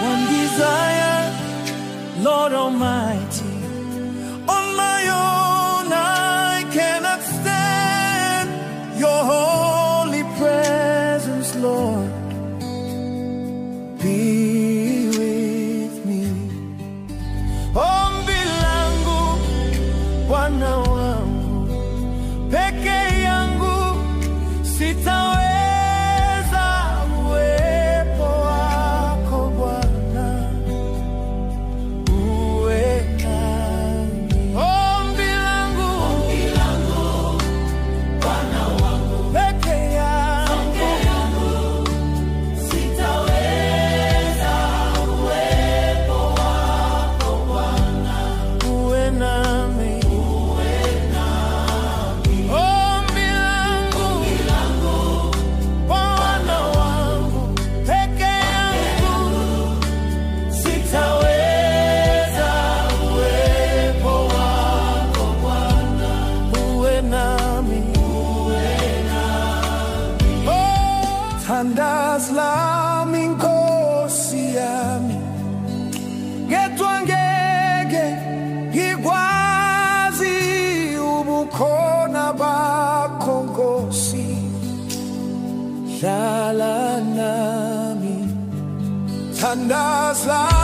one desire, Lord Almighty. On my own I cannot stand your holy presence, Lord. Be with me. Ombi langu, Bwana wangu, peke yangu sitaweza, uwepo wako Bwana uwe nami. Ombi langu, Bwana wangu, peke yangu sitaweza, uwepo wako Bwana uwe nami. Ombi langu, Bwana wangu, peke yangu sitaweza, uwepo wako Bwana uwe nami. Tandas lami nkosi yami, ngetwangeke ngikwazi ubukhona bakho Nkosi. Hlala nami, tandas lami